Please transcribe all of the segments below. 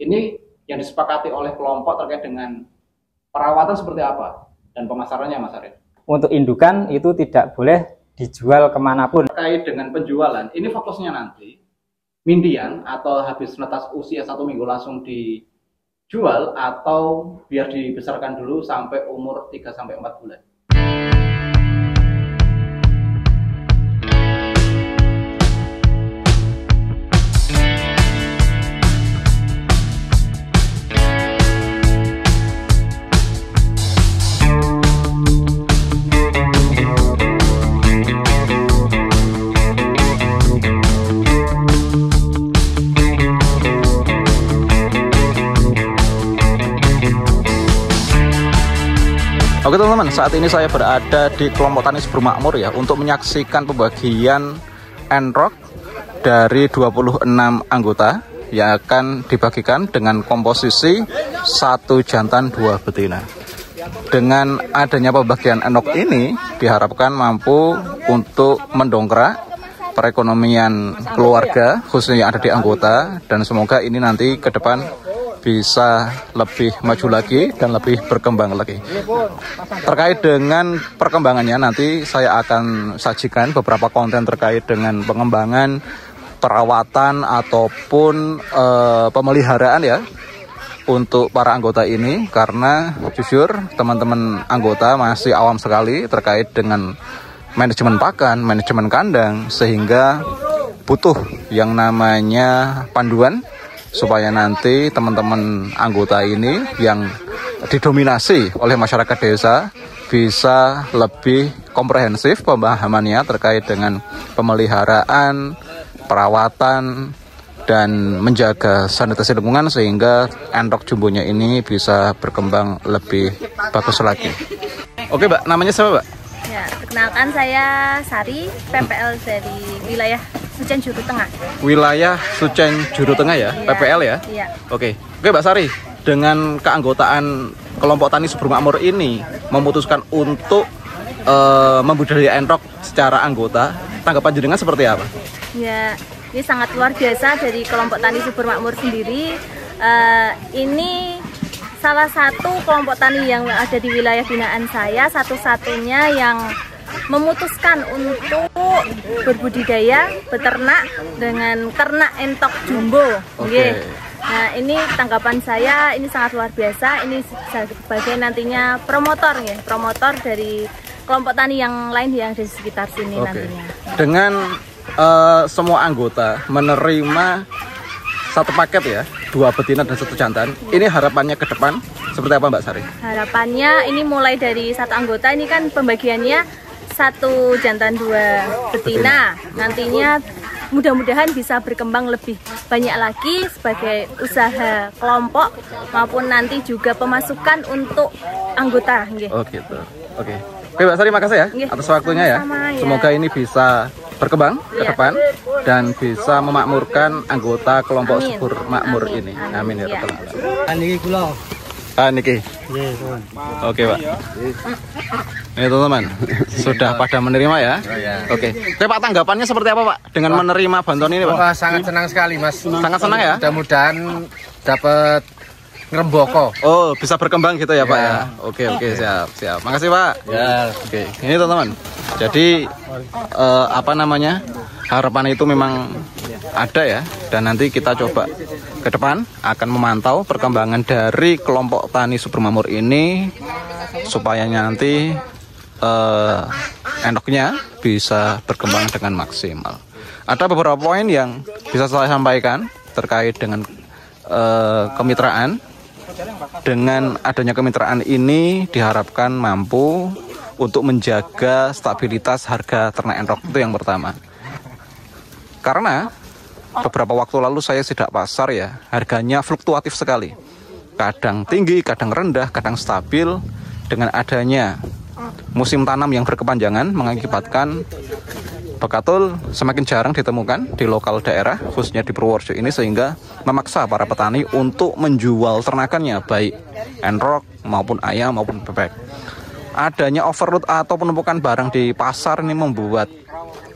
Ini yang disepakati oleh kelompok terkait dengan perawatan seperti apa dan pemasarannya, Mas Arif? Untuk indukan itu tidak boleh dijual kemanapun. Terkait dengan penjualan, ini fokusnya nanti mindian atau habis netas usia 1 minggu langsung dijual atau biar dibesarkan dulu sampai umur 3-4 bulan? Oke teman-teman, saat ini saya berada di kelompok tani Subur Makmur ya, untuk menyaksikan pembagian enrok dari 26 anggota yang akan dibagikan dengan komposisi 1 jantan 2 betina. Dengan adanya pembagian enrok ini diharapkan mampu untuk mendongkrak perekonomian keluarga khususnya yang ada di anggota, dan semoga ini nanti ke depan bisa lebih maju lagi dan lebih berkembang lagi. Terkait dengan perkembangannya, nanti saya akan sajikan beberapa konten terkait dengan pengembangan, perawatan ataupun pemeliharaan ya untuk para anggota ini, karena jujur teman-teman anggota masih awam sekali terkait dengan manajemen pakan, manajemen kandang, sehingga butuh yang namanya panduan supaya nanti teman-teman anggota ini yang didominasi oleh masyarakat desa bisa lebih komprehensif pemahamannya terkait dengan pemeliharaan, perawatan, dan menjaga sanitasi lingkungan, sehingga enrok jumbonya ini bisa berkembang lebih bagus lagi. Oke Mbak, namanya siapa Mbak? Ya, perkenalkan saya Sari, PPL dari wilayah Sucen Juru Tengah. Wilayah Sucen Juru Tengah ya, iya, PPL ya? Iya. Oke Mbak Sari, dengan keanggotaan kelompok tani Subur Makmur ini memutuskan untuk membudidaya enrok secara anggota, tanggapan jenengan seperti apa? Ya, ini sangat luar biasa dari kelompok tani Subur Makmur sendiri. Ini salah satu kelompok tani yang ada di wilayah binaan saya, satu-satunya yang memutuskan untuk berbudidaya beternak dengan ternak entok jumbo. Okay. Nah, ini tanggapan saya ini sangat luar biasa. Ini sebagai nantinya promotor ya, promotor dari kelompok tani yang lain yang ada di sekitar sini nantinya. Dengan semua anggota menerima satu paket ya, 2 betina dan 1 jantan. Ini harapannya ke depan seperti apa Mbak Sari? Harapannya ini mulai dari 1 anggota, ini kan pembagiannya 1 jantan 2 betina. Nantinya mudah-mudahan bisa berkembang lebih banyak lagi sebagai usaha kelompok maupun nanti juga pemasukan untuk anggota. Oh gitu. Oke. Oke Mbak Sari, makasih ya atas waktunya ya. Semoga ini bisa berkembang ke depan dan bisa memakmurkan anggota kelompok Subur Makmur ini. Amin ya rabbal alamin. Niki. Oke Pak. Ini teman-teman sudah pada menerima ya. Oke. Oke Pak, tanggapannya seperti apa Pak dengan menerima bantuan ini Pak? Wah, sangat senang sekali Mas. Sangat senang ya. Mudah-mudahan dapat ngeremboko. Oh, bisa berkembang gitu ya Pak ya. Oke, siap. Makasih Pak. Ya. Oke. Ini teman-teman. Jadi apa namanya? Harapan itu memang ada ya, dan nanti kita coba ke depan akan memantau perkembangan dari kelompok tani Subur Makmur ini supaya nanti enroknya bisa berkembang dengan maksimal. Ada beberapa poin yang bisa saya sampaikan terkait dengan kemitraan. Dengan adanya kemitraan ini diharapkan mampu untuk menjaga stabilitas harga ternak enrok, itu yang pertama. Karena beberapa waktu lalu saya sidak pasar ya, harganya fluktuatif sekali. Kadang tinggi, kadang rendah, kadang stabil. Dengan adanya musim tanam yang berkepanjangan mengakibatkan bekatul semakin jarang ditemukan di lokal daerah, khususnya di Purworejo ini, sehingga memaksa para petani untuk menjual ternakannya, baik enrok maupun ayam maupun bebek. Adanya overload atau penumpukan barang di pasar ini membuat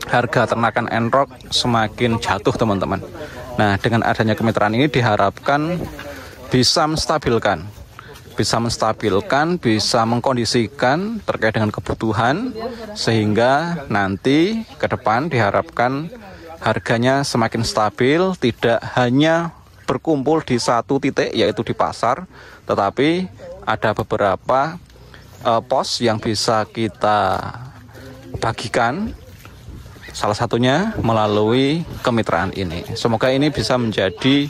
harga ternakan enrok semakin jatuh teman-teman. Nah, dengan adanya kemitraan ini diharapkan bisa menstabilkan, bisa mengkondisikan terkait dengan kebutuhan, sehingga nanti ke depan diharapkan harganya semakin stabil, tidak hanya berkumpul di satu titik yaitu di pasar, tetapi ada beberapa pos yang bisa kita bagikan, salah satunya melalui kemitraan ini. Semoga ini bisa menjadi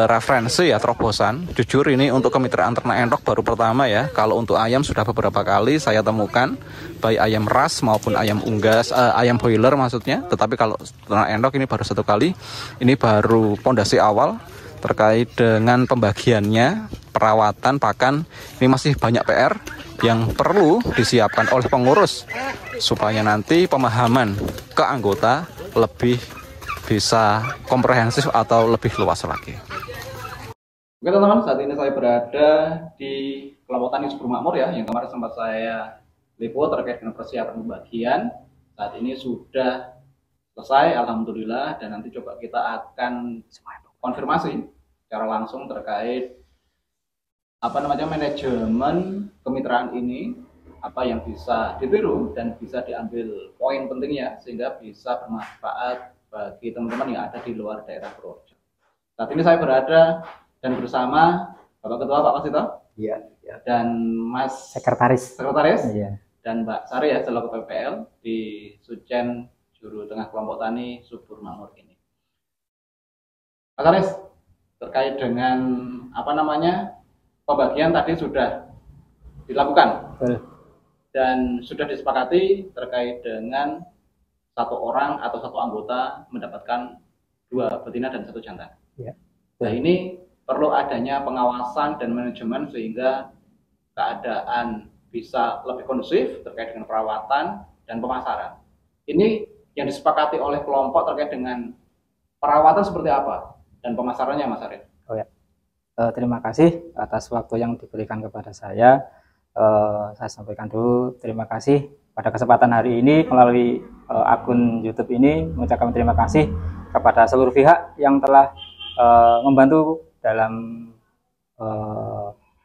referensi ya, terobosan. Jujur ini untuk kemitraan ternak enrok baru pertama ya. Kalau untuk ayam sudah beberapa kali saya temukan, baik ayam ras maupun ayam unggas, ayam boiler maksudnya. Tetapi kalau ternak enrok ini baru satu kali. Ini baru pondasi awal terkait dengan pembagiannya, perawatan pakan. Ini masih banyak PR yang perlu disiapkan oleh pengurus supaya nanti pemahaman ke anggota lebih bisa komprehensif atau lebih luas lagi. Oke teman-teman, saat ini saya berada di kelompok tani subur makmur ya, yang kemarin sempat saya liput terkait dengan persiapan pembagian. Saat ini sudah selesai, alhamdulillah, dan nanti coba kita akan konfirmasi secara langsung terkait manajemen kemitraan ini, apa yang bisa ditiru dan bisa diambil poin pentingnya sehingga bisa bermanfaat bagi teman-teman yang ada di luar daerah Purworejo. Saat ini saya berada dan bersama Bapak Ketua Pak Wasito, Iya. dan Mas Sekretaris, iya, dan Mbak Sari ya, selaku PPL di Sujen Juru Tengah Kelompok Tani Subur Makmur ini. Pak Saris, terkait dengan pembagian tadi sudah dilakukan. Dan sudah disepakati terkait dengan satu orang atau satu anggota mendapatkan 2 betina dan 1 jantan. Ya. Nah ini perlu adanya pengawasan dan manajemen sehingga keadaan bisa lebih kondusif terkait dengan perawatan dan pemasaran. Ini yang disepakati oleh kelompok terkait dengan perawatan seperti apa dan pemasarannya, Mas Arif. Oh ya. Terima kasih atas waktu yang diberikan kepada saya. Saya sampaikan dulu terima kasih pada kesempatan hari ini melalui akun YouTube ini, mengucapkan terima kasih kepada seluruh pihak yang telah membantu dalam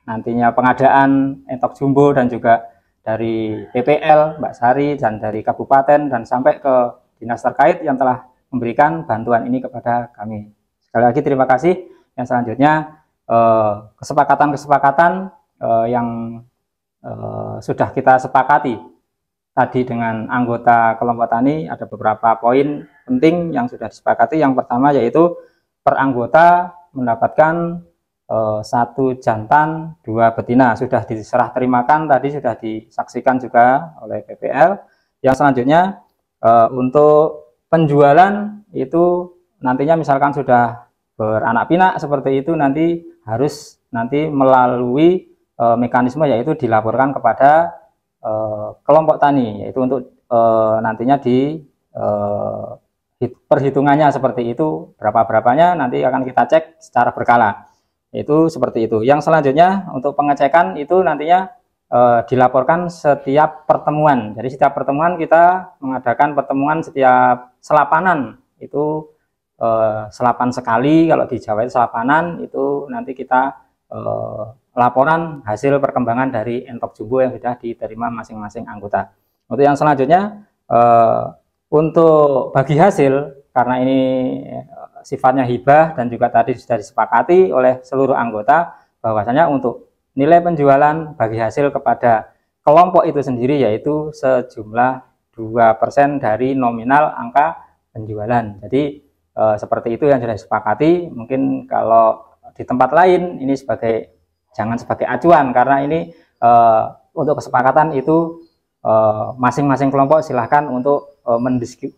nantinya pengadaan entok jumbo, dan juga dari PPL Mbak Sari dan dari kabupaten dan sampai ke dinas terkait yang telah memberikan bantuan ini kepada kami. Sekali lagi terima kasih. Yang selanjutnya kesepakatan yang sudah kita sepakati tadi dengan anggota kelompok tani, ada beberapa poin penting yang sudah disepakati. Yang pertama yaitu per anggota mendapatkan 1 jantan 2 betina, sudah diserah terimakan tadi, sudah disaksikan juga oleh PPL. Yang selanjutnya untuk penjualan itu nantinya misalkan sudah beranak pinak seperti itu, nanti harus melalui mekanisme yaitu dilaporkan kepada kelompok tani, yaitu untuk nantinya di perhitungannya seperti itu, berapa-berapanya nanti akan kita cek secara berkala, itu seperti itu. Yang selanjutnya untuk pengecekan itu nantinya dilaporkan setiap pertemuan. Jadi setiap pertemuan kita mengadakan pertemuan setiap selapanan, itu selapan sekali, kalau di Jawa itu selapanan, itu nanti kita laporan hasil perkembangan dari entok jumbo yang sudah diterima masing-masing anggota. Untuk yang selanjutnya untuk bagi hasil, karena ini sifatnya hibah dan juga tadi sudah disepakati oleh seluruh anggota bahwasanya untuk nilai penjualan bagi hasil kepada kelompok itu sendiri yaitu sejumlah 2% dari nominal angka penjualan. Jadi seperti itu yang sudah disepakati. Mungkin kalau di tempat lain ini jangan sebagai acuan, karena ini untuk kesepakatan itu masing-masing kelompok silahkan untuk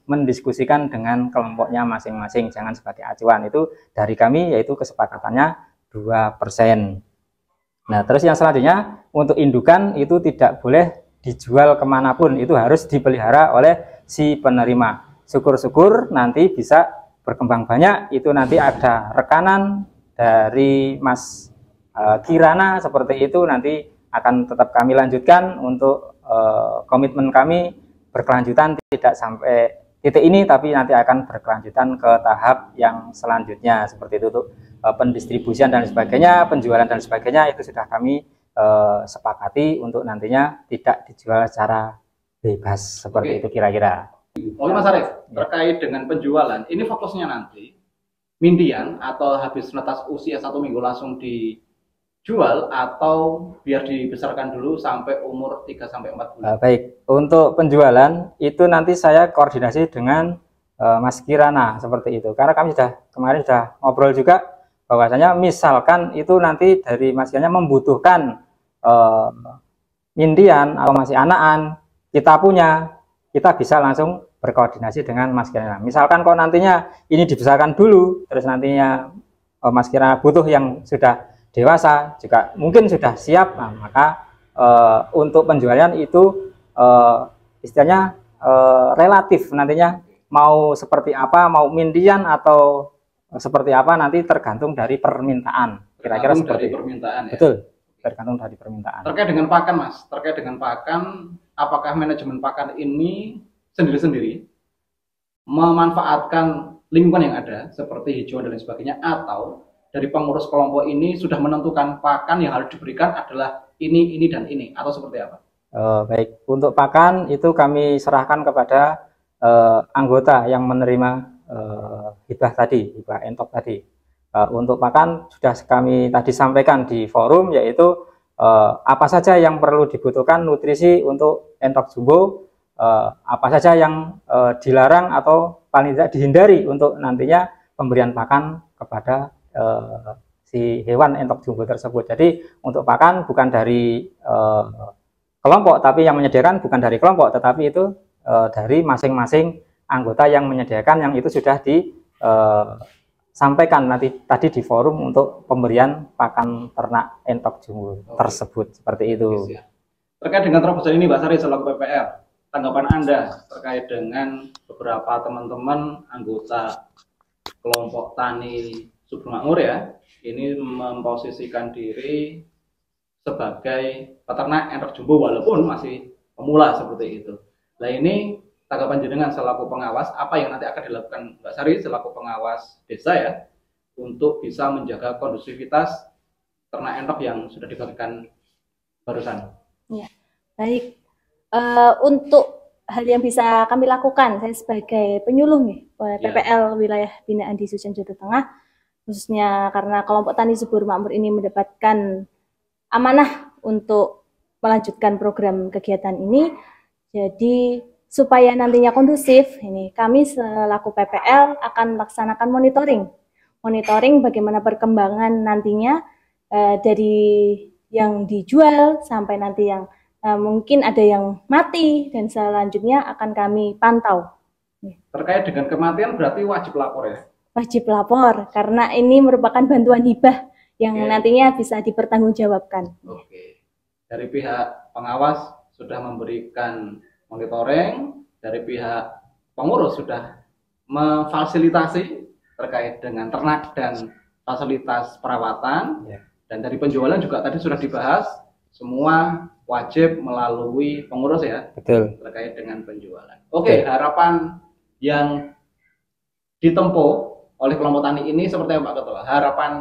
mendiskusikan dengan kelompoknya masing-masing, jangan sebagai acuan. Itu dari kami yaitu kesepakatannya 2%. Nah terus yang selanjutnya untuk indukan itu tidak boleh dijual kemanapun, itu harus dipelihara oleh si penerima. Syukur-syukur nanti bisa berkembang banyak, itu nanti ada rekanan dari Mas Kirana seperti itu, nanti akan tetap kami lanjutkan untuk komitmen kami berkelanjutan, tidak sampai titik ini tapi nanti akan berkelanjutan ke tahap yang selanjutnya seperti itu, untuk pendistribusian dan sebagainya, penjualan dan sebagainya itu sudah kami sepakati untuk nantinya tidak dijual secara bebas seperti itu kira-kira. Oke Mas Arief, terkait dengan penjualan, ini fokusnya nanti mindian atau habis netas usia 1 minggu langsung dijual atau biar dibesarkan dulu sampai umur 3-4 bulan? Baik, untuk penjualan itu nanti saya koordinasi dengan Mas Kirana seperti itu. Karena kami kemarin sudah ngobrol juga bahwasanya misalkan itu nanti dari Mas Kirana membutuhkan mindian atau masih anakan kita bisa langsung berkoordinasi dengan Mas Kirana. Misalkan kalau nantinya ini dibesarkan dulu, terus nantinya Mas Kirana butuh yang sudah dewasa, juga mungkin sudah siap, nah, maka untuk penjualan itu istilahnya relatif nantinya mau seperti apa, mau mindian atau seperti apa nanti tergantung dari permintaan. Kira-kira seperti permintaan ya. Betul. Tergantung dari permintaan. Terkait dengan pakan Mas, terkait dengan pakan, apakah manajemen pakan ini sendiri-sendiri memanfaatkan lingkungan yang ada seperti hijauan dan lain sebagainya, atau dari pengurus kelompok ini sudah menentukan pakan yang harus diberikan adalah ini dan ini, atau seperti apa? Baik, untuk pakan itu kami serahkan kepada anggota yang menerima hibah entok tadi. Untuk pakan sudah kami tadi sampaikan di forum, yaitu apa saja yang perlu dibutuhkan nutrisi untuk entok jumbo, apa saja yang dilarang atau paling tidak dihindari untuk nantinya pemberian pakan kepada si hewan entok jumbo tersebut. Jadi untuk pakan bukan dari kelompok, tapi yang menyediakan bukan dari kelompok, tetapi itu dari masing-masing anggota yang menyediakan, yang itu sudah sampaikan nanti tadi di forum untuk pemberian pakan ternak entok jumbo tersebut, seperti itu. Terkait dengan terobosan ini, Mbak Sari selaku PPR, tanggapan Anda terkait dengan beberapa teman-teman anggota kelompok tani Subur Makmur ya, ini memposisikan diri sebagai peternak entok jumbo walaupun masih pemula seperti itu. Nah ini tanggapan jenengan selaku pengawas, apa yang nanti akan dilakukan Mbak Sari selaku pengawas desa ya, untuk bisa menjaga kondusivitas ternak entok yang sudah dibagikan barusan? Ya, baik. Untuk hal yang bisa kami lakukan, saya sebagai penyuluh nih, PPL wilayah binaan di Sucian Jawa Tengah, khususnya karena kelompok tani Subur Makmur ini mendapatkan amanah untuk melanjutkan program kegiatan ini. Jadi supaya nantinya kondusif, ini kami selaku PPL akan melaksanakan monitoring bagaimana perkembangan nantinya dari yang dijual sampai nanti yang mungkin ada yang mati, dan selanjutnya akan kami pantau. Terkait dengan kematian berarti wajib lapor ya? Wajib lapor, karena ini merupakan bantuan hibah yang nantinya bisa dipertanggungjawabkan. Oke. Dari pihak pengawas sudah memberikan monitoring, dari pihak pengurus sudah memfasilitasi terkait dengan ternak dan fasilitas perawatan, dan dari penjualan juga tadi sudah dibahas, semua wajib melalui pengurus ya. Betul. Terkait dengan penjualan. Oke, harapan yang ditempuh oleh kelompok tani ini seperti apa Pak Ketua? Harapan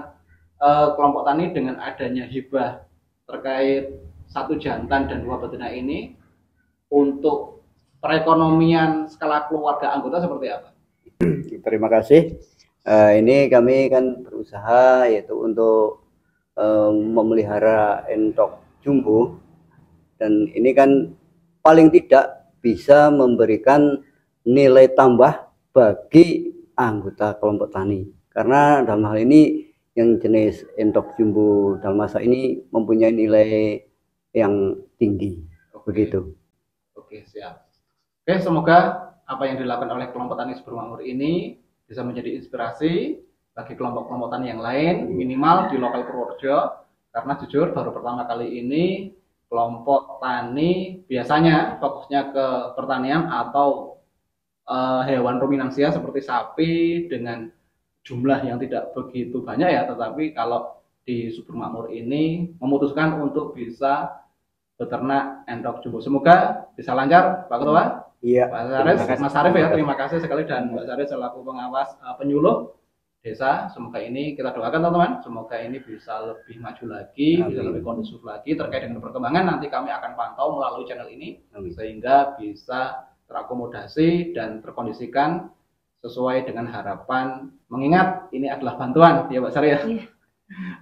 kelompok tani dengan adanya hibah terkait 1 jantan dan 2 betina ini untuk perekonomian skala keluarga anggota seperti apa? Terima kasih. Ini kami kan berusaha yaitu untuk memelihara entok jumbo, dan ini kan paling tidak bisa memberikan nilai tambah bagi anggota kelompok tani, karena dalam hal ini yang jenis entok jumbo Dalmasa ini mempunyai nilai yang tinggi. Begitu. Oke, siap. Oke, semoga apa yang dilakukan oleh kelompok tani Subur Makmur ini bisa menjadi inspirasi bagi kelompok-kelompok tani yang lain, minimal di lokal Purworejo, karena jujur baru pertama kali ini kelompok tani biasanya fokusnya ke pertanian atau hewan ruminansia seperti sapi dengan jumlah yang tidak begitu banyak ya, tetapi kalau di Subur Makmur ini memutuskan untuk bisa beternak entok jumbo. Semoga bisa lancar Pak Ketua. Iya. Mas Arief ya, terima kasih sekali, dan Mbak Sari selaku pengawas penyuluh desa. Semoga ini kita doakan teman-teman, semoga ini bisa lebih maju lagi, bisa lebih kondusif lagi terkait dengan perkembangan. Nanti kami akan pantau melalui channel ini sehingga bisa terakomodasi dan terkondisikan sesuai dengan harapan. Mengingat ini adalah bantuan ya Pak Sari ya,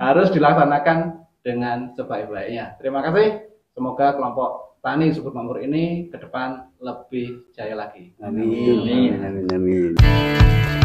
harus dilaksanakan dengan sebaik-baiknya. Terima kasih, semoga kelompok tani Subur Makmur ini ke depan lebih jaya lagi. Amin. Amin. Amin. Amin.